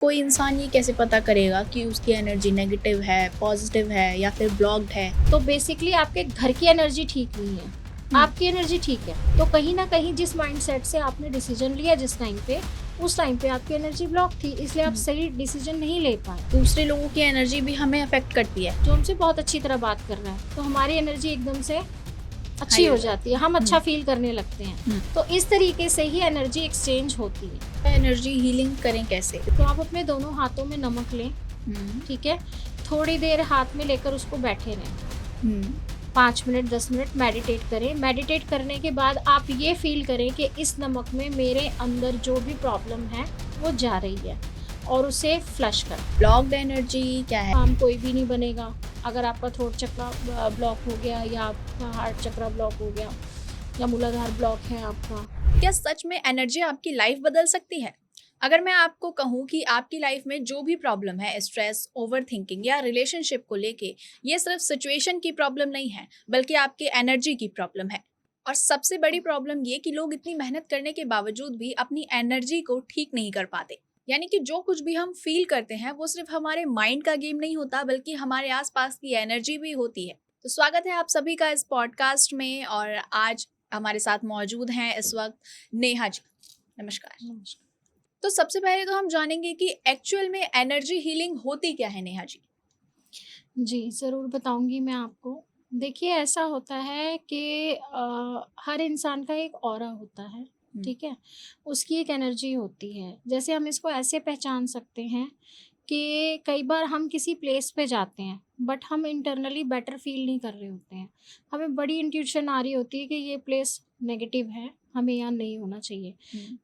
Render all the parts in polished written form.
कोई इंसान ये कैसे पता करेगा कि उसकी एनर्जी नेगेटिव है, पॉजिटिव है या फिर ब्लॉक्ड है? तो बेसिकली आपके घर की एनर्जी ठीक नहीं है, आपकी एनर्जी ठीक है। तो कहीं ना कहीं जिस माइंडसेट से आपने डिसीजन लिया जिस टाइम पे, उस टाइम पे आपकी एनर्जी ब्लॉक थी, इसलिए आप सही डिसीजन नहीं ले पाए। दूसरे लोगों की एनर्जी भी हमें अफेक्ट करती है। जो हमसे बहुत अच्छी तरह बात कर रहा है तो हमारी एनर्जी एकदम से अच्छी हाई हो जाती है, हम अच्छा फील करने लगते हैं। तो इस तरीके से ही एनर्जी एक्सचेंज होती है। एनर्जी हीलिंग करें कैसे? तो आप अपने दोनों हाथों में नमक लें, ठीक है, थोड़ी देर हाथ में लेकर उसको बैठे रहें, 5 मिनट 10 मिनट मेडिटेट करें। मेडिटेट करने के बाद आप ये फील करें कि इस नमक में मेरे अंदर जो भी प्रॉब्लम है वो जा रही है और उसे फ्लश कर। ब्लॉक्ड एनर्जी क्या है? काम कोई भी नहीं बनेगा। अगर आपका थ्रोट चक्र ब्लॉक हो गया या आपका हार्ट चक्र ब्लॉक हो गया या मूलाधार ब्लॉक है आपका। क्या सच में एनर्जी आपकी लाइफ बदल सकती है? अगर मैं आपको कहूँ कि आपकी लाइफ में जो भी प्रॉब्लम है, स्ट्रेस, ओवरथिंकिंग या रिलेशनशिप को लेके, ये सिर्फ सिचुएशन की प्रॉब्लम नहीं है, बल्कि आपकी एनर्जी की प्रॉब्लम है। और सबसे बड़ी प्रॉब्लम ये कि लोग इतनी मेहनत करने के बावजूद भी अपनी एनर्जी को ठीक नहीं कर पाते। यानी कि जो कुछ भी हम फील करते हैं वो सिर्फ हमारे माइंड का गेम नहीं होता, बल्कि हमारे आसपास की एनर्जी भी होती है। तो स्वागत है आप सभी का इस पॉडकास्ट में, और आज हमारे साथ मौजूद हैं इस वक्त नेहा जी। नमस्कार। तो सबसे पहले तो हम जानेंगे कि एक्चुअल में एनर्जी हीलिंग होती क्या है, नेहा जी? जी, ज़रूर बताऊँगी मैं आपको। देखिए, ऐसा होता है कि हर इंसान का एक ऑरा होता है, ठीक है? उसकी एक एनर्जी होती है। जैसे हम इसको ऐसे पहचान सकते हैं कि कई बार हम किसी प्लेस पे जाते हैं, बट हम इंटरनली बेटर फ़ील नहीं कर रहे होते हैं। हमें बड़ी इंट्यूशन आ रही होती है कि ये प्लेस नेगेटिव है, हमें यहाँ नहीं होना चाहिए।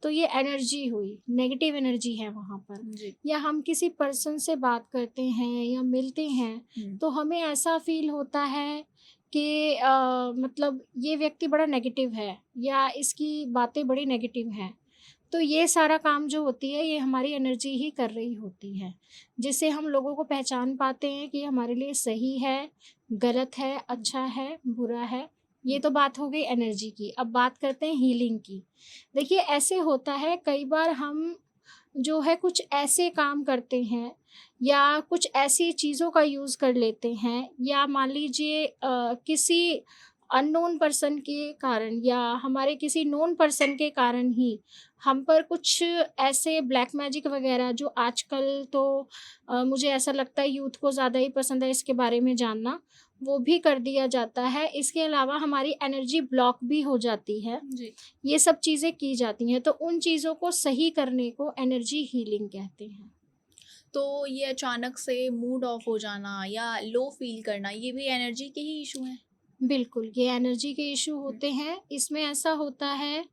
तो ये एनर्जी हुई, नेगेटिव एनर्जी है वहाँ पर। जी। या हम किसी पर्सन से बात करते हैं या मिलते हैं तो हमें ऐसा फील होता है कि मतलब ये व्यक्ति बड़ा नेगेटिव है या इसकी बातें बड़ी नेगेटिव हैं। तो ये सारा काम जो होती है ये हमारी एनर्जी ही कर रही होती है, जिससे हम लोगों को पहचान पाते हैं कि ये हमारे लिए सही है, गलत है, अच्छा है, बुरा है। ये तो बात हो गई एनर्जी की। अब बात करते हैं हीलिंग की। देखिए, ऐसे होता है कई बार हम जो है कुछ ऐसे काम करते हैं या कुछ ऐसी चीज़ों का यूज़ कर लेते हैं या मान लीजिए किसी अननोन पर्सन के कारण या हमारे किसी नोन पर्सन के कारण ही हम पर कुछ ऐसे ब्लैक मैजिक वगैरह जो आजकल तो मुझे ऐसा लगता है यूथ को ज़्यादा ही पसंद है इसके बारे में जानना, वो भी कर दिया जाता है। इसके अलावा हमारी एनर्जी ब्लॉक भी हो जाती है। जी। ये सब चीज़ें की जाती हैं, तो उन चीज़ों को सही करने को एनर्जी हीलिंग कहते हैं। तो ये अचानक से मूड ऑफ हो जाना या लो फील करना, ये भी एनर्जी के ही इशू हैं? बिल्कुल, ये एनर्जी के इश्यू होते हैं। इसमें ऐसा होता है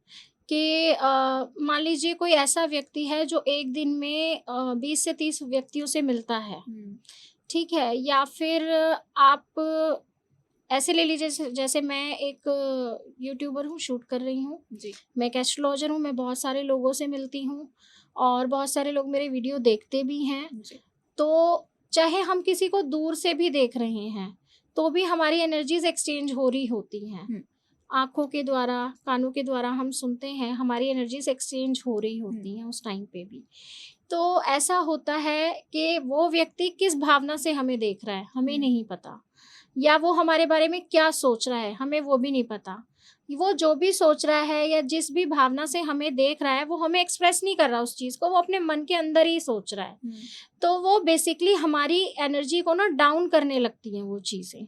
कि मान लीजिए कोई ऐसा व्यक्ति है जो एक दिन में 20 से 30 व्यक्तियों से मिलता है, ठीक है? या फिर आप ऐसे ले लीजिए जैसे जैसे मैं एक यूट्यूबर हूँ, शूट कर रही हूँ। जी। मैं एक एस्ट्रोलॉजर हूँ, मैं बहुत सारे लोगों से मिलती हूँ और बहुत सारे लोग मेरे वीडियो देखते भी हैं। जी। तो चाहे हम किसी को दूर से भी देख रहे हैं, तो भी हमारी एनर्जीज़ एक्सचेंज हो रही होती हैं। आँखों के द्वारा, कानों के द्वारा हम सुनते हैं, हमारी एनर्जीज़ एक्सचेंज हो रही होती हैं उस टाइम पे भी। तो ऐसा होता है कि वो व्यक्ति किस भावना से हमें देख रहा है, हमें नहीं पता। या वो हमारे बारे में क्या सोच रहा है, हमें वो भी नहीं पता। वो जो भी सोच रहा है या जिस भी भावना से हमें देख रहा है, वो हमें एक्सप्रेस नहीं कर रहा उस चीज़ को, वो अपने मन के अंदर ही सोच रहा है। तो वो बेसिकली हमारी एनर्जी को ना डाउन करने लगती हैं वो चीज़ें।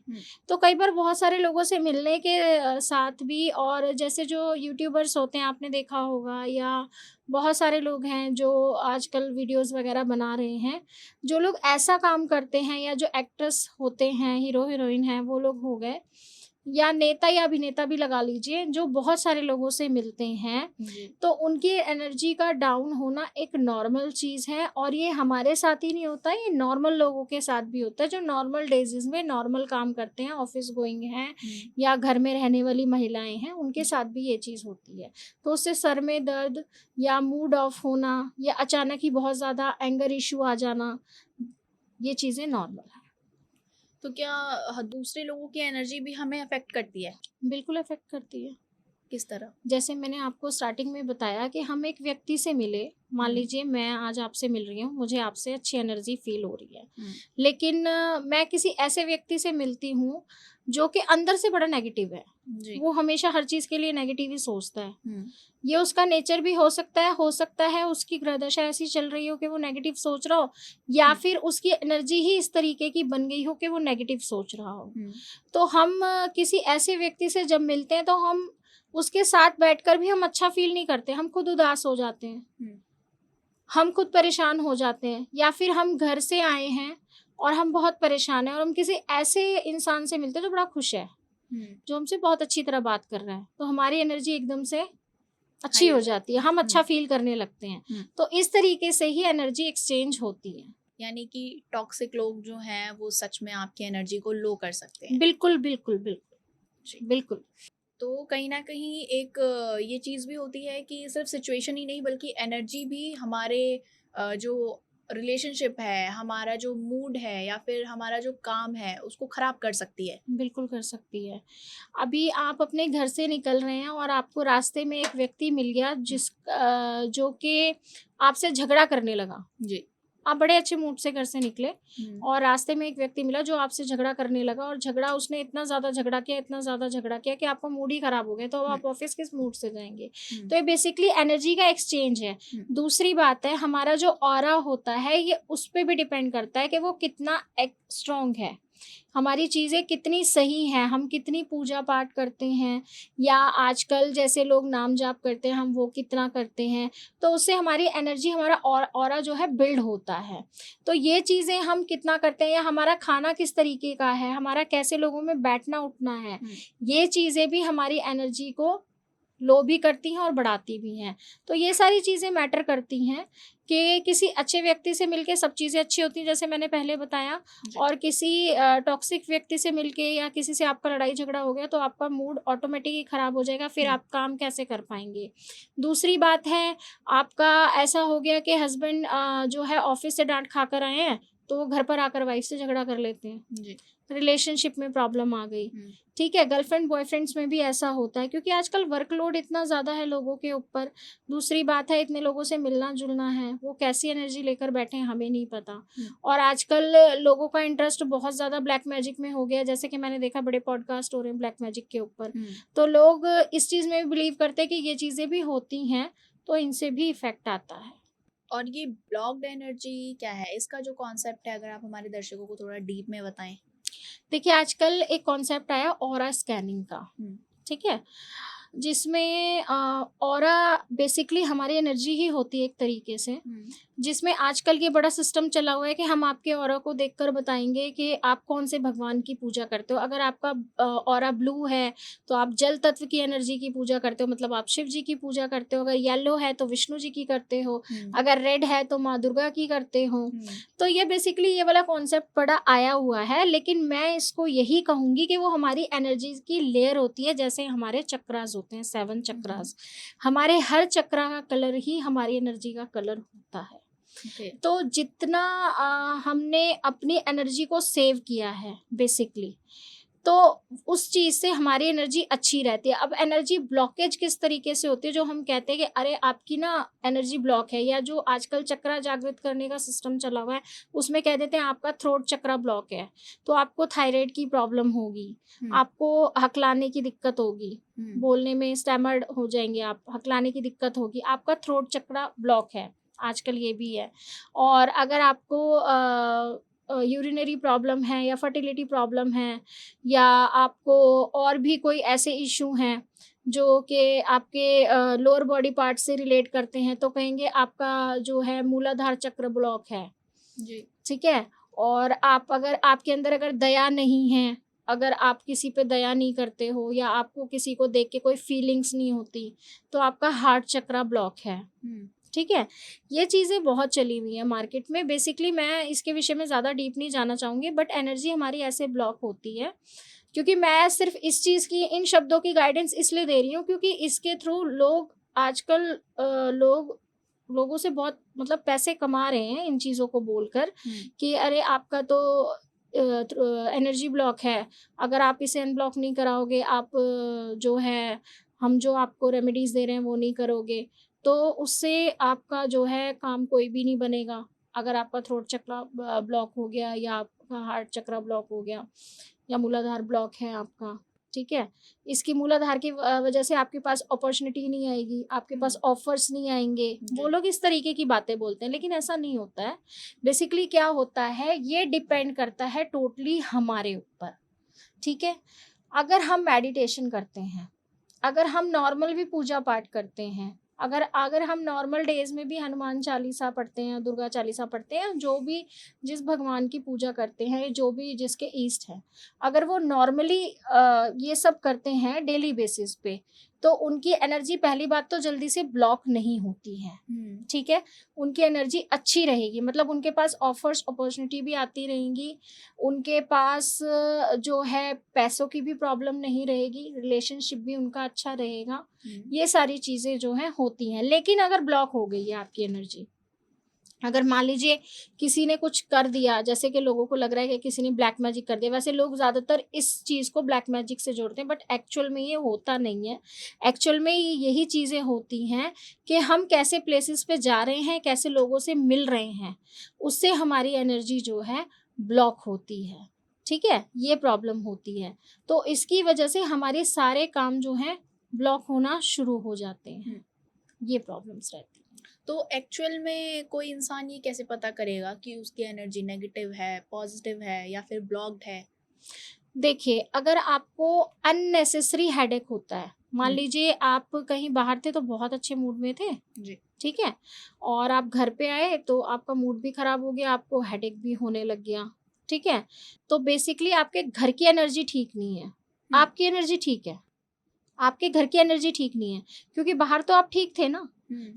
तो कई बार बहुत सारे लोगों से मिलने के साथ भी, और जैसे जो यूट्यूबर्स होते हैं आपने देखा होगा, या बहुत सारे लोग हैं जो आजकल वीडियोज़ वगैरह बना रहे हैं। जो लोग ऐसा काम करते हैं या जो एक्ट्रेस होते हैं, हीरो-हीरोइन हैं, वो लोग हो गए, या नेता या अभिनेता भी लगा लीजिए, जो बहुत सारे लोगों से मिलते हैं, तो उनकी एनर्जी का डाउन होना एक नॉर्मल चीज़ है और ये हमारे साथ ही नहीं होता, ये नॉर्मल लोगों के साथ भी होता है, जो नॉर्मल डेज़ में नॉर्मल काम करते हैं, ऑफ़िस गोइंग हैं या घर में रहने वाली महिलाएँ हैं, उनके साथ भी ये चीज़ होती है। तो उससे सर में दर्द या मूड ऑफ होना या अचानक ही बहुत ज़्यादा एंगर इश्यू आ जाना, ये चीज़ें नॉर्मल हैं। तो क्या दूसरे लोगों की एनर्जी भी हमें अफेक्ट करती है? बिल्कुल अफ़ेक्ट करती है। किस तरह? जैसे मैंने आपको स्टार्टिंग में बताया कि हम एक व्यक्ति से मिले, मान लीजिए मैं आज आपसे मिल रही हूँ, मुझे आपसे अच्छी एनर्जी फील हो रही है, लेकिन मैं किसी ऐसे व्यक्ति से मिलती हूँ जो कि अंदर से बड़ा नेगेटिव है, जी। वो हमेशा हर चीज़ के लिए नेगेटिव ही सोचता है। हुँ, ये उसका नेचर भी हो सकता है उसकी ग्रह दशा ऐसी चल रही हो कि वो नेगेटिव सोच रहा हो, या हुँ, फिर उसकी एनर्जी ही इस तरीके की बन गई हो कि वो नेगेटिव सोच रहा हो। हुँ, तो हम किसी ऐसे व्यक्ति से जब मिलते हैं तो हम उसके साथ बैठकर भी हम अच्छा फ़ील नहीं करते, हम खुद उदास हो जाते हैं, हुँ, हम खुद परेशान हो जाते हैं, या फिर हम घर से आए हैं और हम बहुत परेशान हैं और हम किसी ऐसे इंसान से मिलते हैं जो बड़ा खुश है, हुँ, जो हमसे बहुत अच्छी तरह बात कर रहा है, तो हमारी एनर्जी एकदम से अच्छी हाई हो हो जाती जाती है, है। हम अच्छा हुँ, फ़ील करने लगते हैं। हुँ, तो इस तरीके से ही एनर्जी एक्सचेंज होती है। यानी कि टॉक्सिक लोग जो हैं वो सच में आपकी एनर्जी को लो कर सकते हैं। बिल्कुल, बिल्कुल, जी। बिल्कुल, बिल्कुल। तो कहीं न कहीं एक ये चीज़ भी होती है कि सिर्फ़ सिचुएशन ही नहीं बल्कि एनर्जी भी हमारे जो रिलेशनशिप है, हमारा जो मूड है या फिर हमारा जो काम है उसको ख़राब कर सकती है। बिल्कुल कर सकती है। अभी आप अपने घर से निकल रहे हैं और आपको रास्ते में एक व्यक्ति मिल गया हुँ, जो कि आपसे झगड़ा करने लगा। जी। आप बड़े अच्छे मूड से घर से निकले हुँ, और रास्ते में एक व्यक्ति मिला जो आपसे झगड़ा करने लगा, और झगड़ा उसने इतना ज़्यादा झगड़ा किया, इतना ज़्यादा झगड़ा किया कि आपका मूड ही ख़राब हो गया, तो अब हुँ, आप ऑफ़िस किस मूड से जाएँगे? हुँ, तो ये बेसिकली एनर्जी का एक्सचेंज है। हुँ, दूसरी बात है, हमारा जो ऑरा होता है ये उस पे भी डिपेंड करता है कि वो कितना स्ट्रॉन्ग है। हमारी चीज़ें कितनी सही हैं, हम कितनी पूजा-पाठ करते हैं, या आजकल जैसे लोग नाम जाप करते हैं, हम वो कितना करते हैं, तो उससे हमारी एनर्जी, हमारा ऑरा जो है बिल्ड होता है। तो ये चीज़ें हम कितना करते हैं, या हमारा खाना किस तरीके का है, हमारा कैसे लोगों में बैठना-उठना है, हुँ, ये चीज़ें भी हमारी एनर्जी को लो भी करती हैं और बढ़ाती भी हैं। तो ये सारी चीज़ें मैटर करती हैं कि किसी अच्छे व्यक्ति से मिलके सब चीज़ें अच्छी होती हैं, जैसे मैंने पहले बताया, जी। और किसी टॉक्सिक व्यक्ति से मिलके या किसी से आपका लड़ाई-झगड़ा हो गया तो आपका मूड ऑटोमेटिक ही खराब हो जाएगा, फिर हुँ, आप काम कैसे कर पाएँगे? दूसरी बात है, आपका ऐसा हो गया कि हस्बैंड जो है ऑफ़िस से डाँट खाकर आए हैं, तो वो घर पर आकर वाइफ़ से झगड़ा कर लेते हैं। जी। रिलेशनशिप में प्रॉब्लम आ गई। हुँ, ठीक है, गर्लफ्रेंड बॉयफ्रेंड्स में भी ऐसा होता है क्योंकि आजकल वर्कलोड इतना ज़्यादा है लोगों के ऊपर। दूसरी बात है, इतने लोगों से मिलना-जुलना है, वो कैसी एनर्जी लेकर बैठे हैं हमें नहीं पता। हुँ, और आजकल लोगों का इंटरेस्ट बहुत ज़्यादा ब्लैक मैजिक में हो गया है, जैसे कि मैंने देखा बड़े पॉडकास्ट हो रहे हैं ब्लैक मैजिक के ऊपर। हुँ। तो लोग इस चीज़ में भी बिलीव करते हैं कि ये चीज़ें भी होती हैं, तो इनसे भी इफ़ेक्ट आता है। और ये ब्लॉक्ड एनर्जी क्या है? इसका जो कॉन्सेप्ट है अगर आप हमारे दर्शकों को थोड़ा डीप में बताएँ? देखिए, आजकल एक कॉन्सेप्ट आया ऑरा स्कैनिंग का, हुँ, ठीक है? जिसमें ऑरा बेसिकली हमारी एनर्जी ही होती है एक तरीके से, हुँ, जिसमें आजकल ये बड़ा सिस्टम चला हुआ है कि हम आपके ऑरा को देखकर बताएँगे कि आप कौन से भगवान की पूजा करते हो। अगर आपका ऑरा ब्लू है, तो आप जल तत्व की एनर्जी की पूजा करते हो, मतलब आप शिव जी की पूजा करते हो। अगर येलो है, तो विष्णु जी की करते हो। हुँ, अगर रेड है, तो माँ दुर्गा की करते हो। हुँ, तो ये बेसिकली ये वाला कॉन्सेप्ट बड़ा आया हुआ है, लेकिन मैं इसको यही कहूँगी कि वो हमारी एनर्जीज़ की लेयर होती है, जैसे हमारे चक्रास होते हैं, 7 हुँ, हुँ, चक्रास। हमारे हर चक्रा का कलर ही हमारी एनर्जी का कलर होता है। ओके। तो जितना हमने अपनी एनर्जी को सेव किया है बेसिकली, तो उस चीज़ से हमारी एनर्जी अच्छी रहती है। अब एनर्जी ब्लॉकेज किस तरीके से होती है, जो हम कहते हैं कि अरे आपकी ना एनर्जी ब्लॉक है, या जो आजकल चक्रा जागृत करने का सिस्टम चला हुआ है, उसमें कह देते हैं आपका थ्रोट चक्रा ब्लॉक है, तो आपको थायराइड की प्रॉब्लम होगी, हुँ, आपको हकलाने की दिक्कत होगी, हुँ, बोलने में स्टैमर्ड हो जाएँगे आप, हकलाने की दिक्कत होगी, आपका थ्रोट चक्रा ब्लॉक है, आजकल ये भी है। और अगर आपको यूरिनरी प्रॉब्लम है या फर्टिलिटी प्रॉब्लम है, या आपको और भी कोई ऐसे इश्यू हैं जो कि आपके लोअर बॉडी पार्ट से रिलेट करते हैं, तो कहेंगे आपका जो है मूलाधार चक्र ब्लॉक है, जी। ठीक है? और आप अगर आपके अंदर अगर दया नहीं है, अगर आप किसी पे दया नहीं करते हो, या आपको किसी को देख के कोई फीलिंग्स नहीं होती, तो आपका हार्ट चक्रा ब्लॉक है। हुँ, ठीक है? ये चीज़ें बहुत चली हुई हैं मार्केट में। बेसिकली मैं इसके विषय में ज़्यादा डीप नहीं जाना चाहूँगी, बट एनर्जी हमारी ऐसे ब्लॉक होती है, क्योंकि मैं सिर्फ़ इस चीज़ की, इन शब्दों की गाइडेंस इसलिए दे रही हूँ क्योंकि इसके थ्रू लोग आजकल लोगों से बहुत मतलब पैसे कमा रहे हैं इन चीज़ों को बोलकर हुँ, कि अरे आपका तो एनर्जी ब्लॉक है, अगर आप इसे अनब्लॉक नहीं कराओगे, आप जो है हम जो आपको रेमेडीज़ दे रहे हैं वो नहीं करोगे, तो उससे आपका जो है काम कोई भी नहीं बनेगा। अगर आपका थ्रोट चक्र ब्लॉक हो गया या आपका हार्ट चक्र ब्लॉक हो गया या मूलाधार ब्लॉक है आपका, ठीक है? इसकी मूलाधार की वजह से आपके पास अपॉर्च्युनिटी नहीं आएगी, आपके पास ऑफ़र्स नहीं आएँगे। वो जी। लोग इस तरीके की बातें बोलते हैं, लेकिन ऐसा नहीं होता है। बेसिकली क्या होता है, ये डिपेंड करता है टोटली हमारे ऊपर, ठीक है? अगर हम मेडिटेशन करते हैं, अगर हम नॉर्मल भी पूजा पाठ करते हैं, अगर अगर हम नॉर्मल डेज़ में भी हनुमान चालीसा पढ़ते हैं, दुर्गा चालीसा पढ़ते हैं, जो भी जिस भगवान की पूजा करते हैं, जो भी जिसके ईष्ट हैं, अगर वो नॉर्मली ये सब करते हैं डेली बेसिस पे, तो उनकी एनर्जी पहली बात तो जल्दी से ब्लॉक नहीं होती है, ठीक है? उनकी एनर्जी अच्छी रहेगी, मतलब उनके पास ऑफ़र्स, अपॉर्च्युनिटी भी आती रहेंगी, उनके पास जो है पैसों की भी प्रॉब्लम नहीं रहेगी, रिलेशनशिप भी उनका अच्छा रहेगा। ये सारी चीज़ें जो हैं होती हैं। लेकिन अगर ब्लॉक हो गई है आपकी एनर्जी, अगर मान लीजिए किसी ने कुछ कर दिया, जैसे कि लोगों को लग रहा है कि किसी ने ब्लैक मैजिक कर दिया, वैसे लोग ज़्यादातर इस चीज़ को ब्लैक मैजिक से जोड़ते हैं, बट एक्चुअल में ये होता नहीं है। एक्चुअल में यही चीज़ें होती हैं कि हम कैसे प्लेसेस पे जा रहे हैं, कैसे लोगों से मिल रहे हैं, उससे हमारी एनर्जी जो है ब्लॉक होती है, ठीक है? ये प्रॉब्लम होती है। तो इसकी वजह से हमारे सारे काम जो हैं ब्लॉक होना शुरू हो जाते हैं। ये प्रॉब्लम्स रहती हैं। तो एक्चुअल में कोई इंसान ये कैसे पता करेगा कि उसकी एनर्जी नेगेटिव है, पॉजिटिव है या फिर ब्लॉक्ड है? देखिए, अगर आपको अननेसेसरी हेडेक होता है, मान लीजिए आप कहीं बाहर थे तो बहुत अच्छे मूड में थे, जी। ठीक है? और आप घर पे आए तो आपका मूड भी खराब हो गया, आपको हेडेक भी होने लग गया, ठीक है? तो बेसिकली आपके घर की एनर्जी ठीक नहीं है, आपकी एनर्जी ठीक है, आपके घर की एनर्जी ठीक नहीं है, क्योंकि बाहर तो आप ठीक थे ना,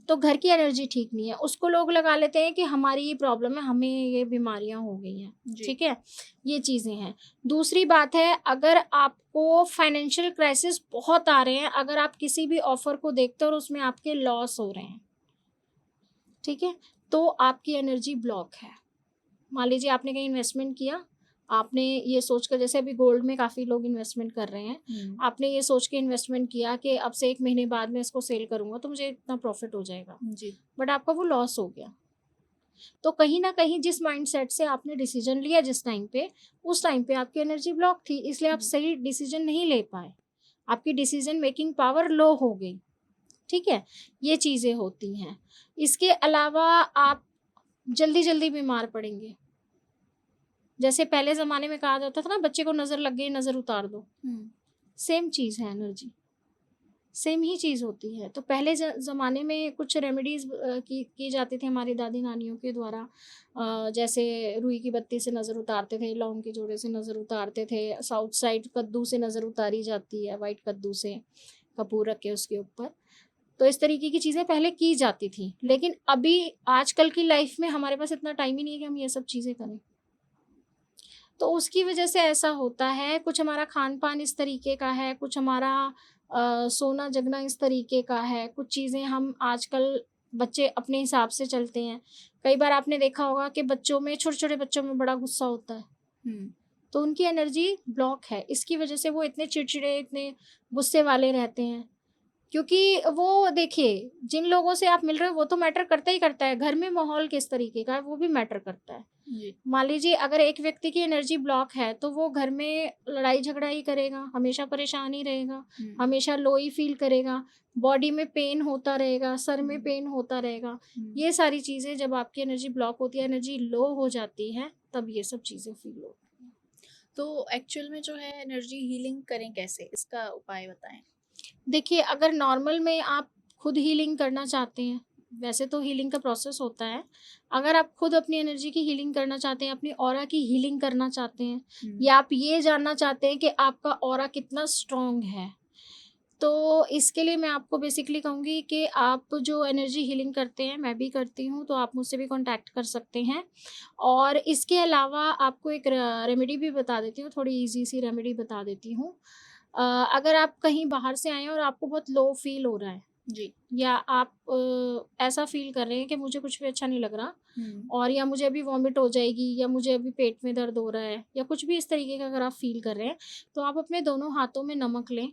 तो घर की एनर्जी ठीक नहीं है। उसको लोग लगा लेते हैं कि हमारी ये प्रॉब्लम है, हमें ये बीमारियां हो गई हैं, जी। ठीक है? ये चीज़ें हैं। दूसरी बात है, अगर आपको फाइनेंशियल क्राइसिस बहुत आ रहे हैं, अगर आप किसी भी ऑफर को देखते हो और उसमें आपके लॉस हो रहे हैं, ठीक है? तो आपकी एनर्जी ब्लॉक है। मान लीजिए आपने कहीं इन्वेस्टमेंट किया, आपने ये सोचकर, जैसे अभी गोल्ड में काफ़ी लोग इन्वेस्टमेंट कर रहे हैं, आपने ये सोच के इन्वेस्टमेंट किया कि अब से 1 महीने बाद मैं इसको सेल करूँगा तो मुझे इतना प्रॉफ़िट हो जाएगा, जी। बट आपका वो लॉस हो गया। तो कहीं न कहीं जिस माइंडसेट से आपने डिसीज़न लिया जिस टाइम पे, उस टाइम पे आपकी एनर्जी ब्लॉक थी, इसलिए आप सही डिसीज़न नहीं ले पाए। आपकी डिसीज़न मेकिंग पावर लो हो गई, ठीक है? ये चीज़ें होती हैं। इसके अलावा आप जल्दी-जल्दी बीमार पड़ेंगे। जैसे पहले ज़माने में कहा जाता था ना, बच्चे को नज़र लग गई, नज़र उतार दो। सेम चीज़ है एनर्जी, सेम ही चीज़ होती है। तो पहले ज़माने में कुछ रेमेडीज़ की जाती थी हमारी दादी-नानियों के द्वारा। जैसे रुई की बत्ती से नज़र उतारते थे, लौंग के जोड़े से नज़र उतारते थे, साउथ साइड कद्दू से नज़र उतारी जाती है, व्हाइट कद्दू से, कपूर रख के उसके ऊपर। तो इस तरीके की चीज़ें पहले की जाती थी। लेकिन अभी आजकल की लाइफ़ में हमारे पास इतना टाइम ही नहीं है कि हम ये सब चीज़ें करें। तो उसकी वजह से ऐसा होता है, कुछ हमारा खान-पान इस तरीके का है, कुछ हमारा सोना-जगना इस तरीके का है, कुछ चीज़ें हम आजकल बच्चे अपने हिसाब से चलते हैं। कई बार आपने देखा होगा कि बच्चों में, छोटे-छोटे बच्चों में बड़ा गुस्सा होता है, तो उनकी एनर्जी ब्लॉक है। इसकी वजह से वो इतने चिड़चिड़े, इतने गुस्से वाले रहते हैं। क्योंकि वो देखिए, जिन लोगों से आप मिल रहे हो वो तो मैटर करता ही करता है, घर में माहौल किस तरीके का है वो भी मैटर करता है। जी। मान लीजिए अगर एक व्यक्ति की एनर्जी ब्लॉक है तो वो घर में लड़ाई झगड़ा ही करेगा, हमेशा परेशान ही रहेगा, हमेशा लो ही फील करेगा, बॉडी में पेन होता रहेगा, सर में पेन होता रहेगा। ये सारी चीज़ें जब आपकी एनर्जी ब्लॉक होती है, एनर्जी लो हो जाती है, तब ये सब चीज़ें फील होती हैं। तो एक्चुअल में जो है एनर्जी हीलिंग करें कैसे? इसका उपाय बताएं। देखिए, अगर नॉर्मल में आप खुद हीलिंग करना चाहते हैं, वैसे तो हीलिंग का प्रोसेस होता है। अगर आप खुद अपनी एनर्जी की हीलिंग करना चाहते हैं, अपनी ऑरा की हीलिंग करना चाहते हैं, या आप ये जानना चाहते हैं कि आपका ऑरा कितना स्ट्रॉन्ग है, तो इसके लिए मैं आपको बेसिकली कहूँगी कि आप जो एनर्जी हीलिंग करते हैं, मैं भी करती हूँ, तो आप मुझसे भी कॉन्टैक्ट कर सकते हैं। और इसके अलावा आपको एक रेमेडी भी बता देती हूँ, थोड़ी ईज़ी सी रेमेडी बता देती हूँ। अगर आप कहीं बाहर से आए हैं और आपको बहुत लो फ़ील हो रहा है, जी। या आप ऐसा फ़ील कर रहे हैं कि मुझे कुछ भी अच्छा नहीं लग रहा, और या मुझे अभी वॉमिट हो जाएगी, या मुझे अभी पेट में दर्द हो रहा है, या कुछ भी इस तरीके का अगर आप फ़ील कर रहे हैं, तो आप अपने दोनों हाथों में नमक लें,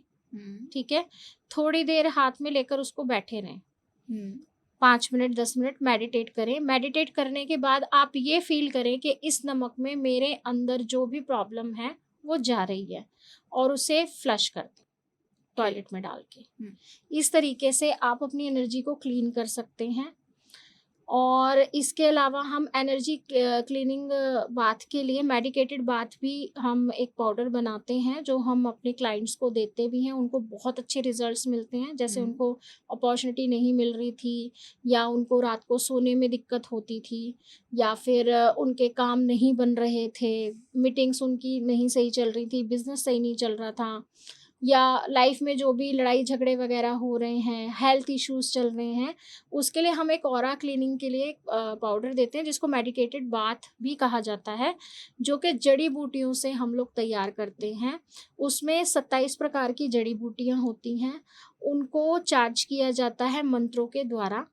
ठीक है? थोड़ी देर हाथ में लेकर उसको बैठे रहें। हम्म 5 मिनट 10 मिनट मेडिटेट करें। मेडिटेट करने के बाद आप ये फ़ील करें कि इस नमक में मेरे अंदर जो भी प्रॉब्लम है, वो जा रही है और उसे फ्लश कर दें टॉयलेट में डाल के। इस तरीके से आप अपनी एनर्जी को क्लीन कर सकते हैं। और इसके अलावा हम एनर्जी क्लीनिंग बाथ के लिए मेडिकेटेड बाथ भी हम एक पाउडर बनाते हैं, जो हम अपने क्लाइंट्स को देते भी हैं। उनको बहुत अच्छे रिजल्ट्स मिलते हैं। जैसे उनको अपॉर्चुनिटी नहीं मिल रही थी, या उनको रात को सोने में दिक्कत होती थी, या फिर उनके काम नहीं बन रहे थे, मीटिंग्स उनकी नहीं सही चल रही थी, बिजनेस सही नहीं चल रहा था, या लाइफ में जो भी लड़ाई झगड़े वगैरह हो रहे हैं, हेल्थ इश्यूज चल रहे हैं, उसके लिए हम एक ऑरा क्लीनिंग के लिए एक पाउडर देते हैं, जिसको मेडिकेटेड बाथ भी कहा जाता है, जो कि जड़ी बूटियों से हम लोग तैयार करते हैं। उसमें 27 प्रकार की जड़ी बूटियां होती हैं। उनको चार्ज किया जाता है मंत्रों के द्वारा।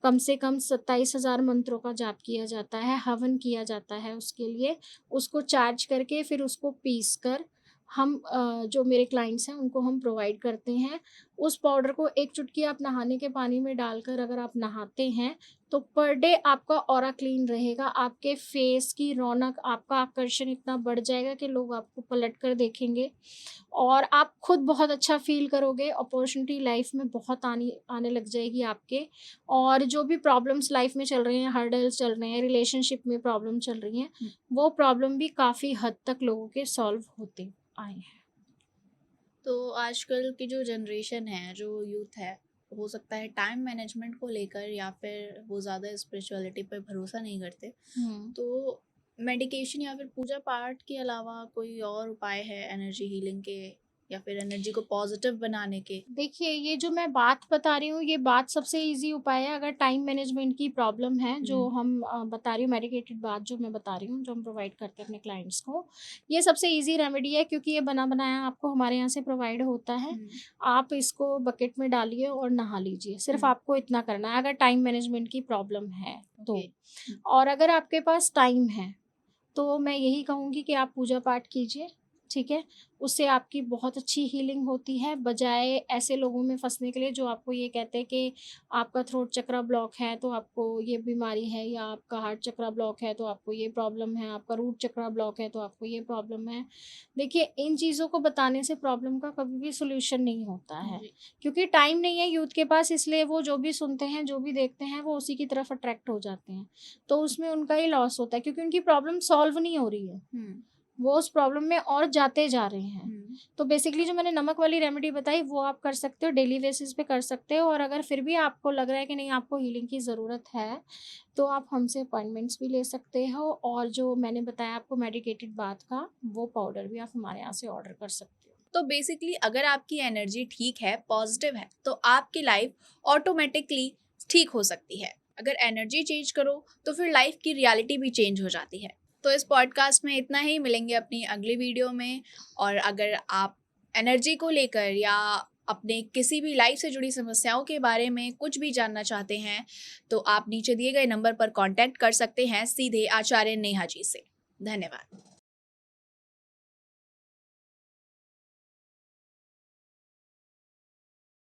कम से कम 27,000 मंत्रों का जाप किया जाता है, हवन किया जाता है उसके लिए। उसको चार्ज करके फिर उसको पीस कर हम जो मेरे क्लाइंट्स हैं उनको हम प्रोवाइड करते हैं। उस पाउडर को एक चुटकी आप नहाने के पानी में डालकर अगर आप नहाते हैं, तो पर डे आपका ऑरा क्लीन रहेगा। आपके फेस की रौनक, आपका आकर्षण इतना बढ़ जाएगा कि लोग आपको पलट कर देखेंगे और आप खुद बहुत अच्छा फ़ील करोगे। अपॉर्चुनिटी लाइफ में बहुत आने लग जाएगी आपके। और जो भी प्रॉब्लम्स लाइफ में चल रही हैं, हर्डल्स चल रहे हैं, रिलेशनशिप में प्रॉब्लम चल रही हैं, वो प्रॉब्लम भी काफ़ी हद तक लोगों के सॉल्व होते आए हैं। तो आजकल की जो जनरेशन है, जो यूथ है, हो सकता है टाइम मैनेजमेंट को लेकर या फिर वो ज़्यादा स्पिरिचुअलिटी पे भरोसा नहीं करते। तो मेडिकेशन या फिर पूजा पाठ के अलावा कोई और उपाय है एनर्जी हीलिंग के या फिर एनर्जी को पॉजिटिव बनाने के? देखिए, ये जो मैं बात बता रही हूँ, ये बात सबसे ईज़ी उपाय है। अगर टाइम मैनेजमेंट की प्रॉब्लम है, जो हम बता रही हूँ, मेडिकेटेड बात जो मैं बता रही हूँ, जो हम प्रोवाइड करते हैं अपने क्लाइंट्स को, ये सबसे ईज़ी रेमेडी है, क्योंकि ये बना-बनाया आपको हमारे यहाँ से प्रोवाइड होता है। आप इसको बकेट में डालिए और नहा लीजिए, सिर्फ़ आपको इतना करना है, अगर टाइम मैनेजमेंट की प्रॉब्लम है तो। और अगर आपके पास टाइम है, तो मैं यही कहूँगी कि आप पूजा पाठ कीजिए, ठीक है? उससे आपकी बहुत अच्छी हीलिंग होती है, बजाय ऐसे लोगों में फँसने के लिए जो आपको ये कहते हैं कि आपका थ्रोट चक्रा ब्लॉक है तो आपको ये बीमारी है, या आपका हार्ट चक्रा ब्लॉक है तो आपको ये प्रॉब्लम है, आपका रूट चक्रा ब्लॉक है तो आपको ये प्रॉब्लम है। देखिए, इन चीज़ों को बताने से प्रॉब्लम का कभी भी सॉल्यूशन नहीं होता है, क्योंकि टाइम नहीं है यूथ के पास, इसलिए वो जो भी सुनते हैं, जो भी देखते हैं, वो उसी की तरफ अट्रैक्ट हो जाते हैं। तो उसमें उनका ही लॉस होता है, क्योंकि उनकी प्रॉब्लम सॉल्व नहीं हो रही है। वो उस प्रॉब्लम में और जाते जा रहे हैं। तो बेसिकली जो मैंने नमक वाली रेमेडी बताई, वो आप कर सकते हो, डेली बेसिस पे कर सकते हो। और अगर फिर भी आपको लग रहा है कि नहीं, आपको हीलिंग की ज़रूरत है, तो आप हमसे अपॉइंटमेंट्स भी ले सकते हो। और जो मैंने बताया आपको मेडिकेटेड बाथ का, वो पाउडर भी आप हमारे यहाँ से ऑर्डर कर सकते हो। तो बेसिकली अगर आपकी एनर्जी ठीक है, पॉजिटिव है, तो आपकी लाइफ ऑटोमेटिकली ठीक हो सकती है। अगर एनर्जी चेंज करो तो फिर लाइफ की रियलिटी भी चेंज हो जाती है। तो इस पॉडकास्ट में इतना ही, मिलेंगे अपनी अगली वीडियो में। और अगर आप एनर्जी को लेकर या अपने किसी भी लाइफ से जुड़ी समस्याओं के बारे में कुछ भी जानना चाहते हैं, तो आप नीचे दिए गए नंबर पर कांटेक्ट कर सकते हैं सीधे आचार्य नेहा जी से। धन्यवाद।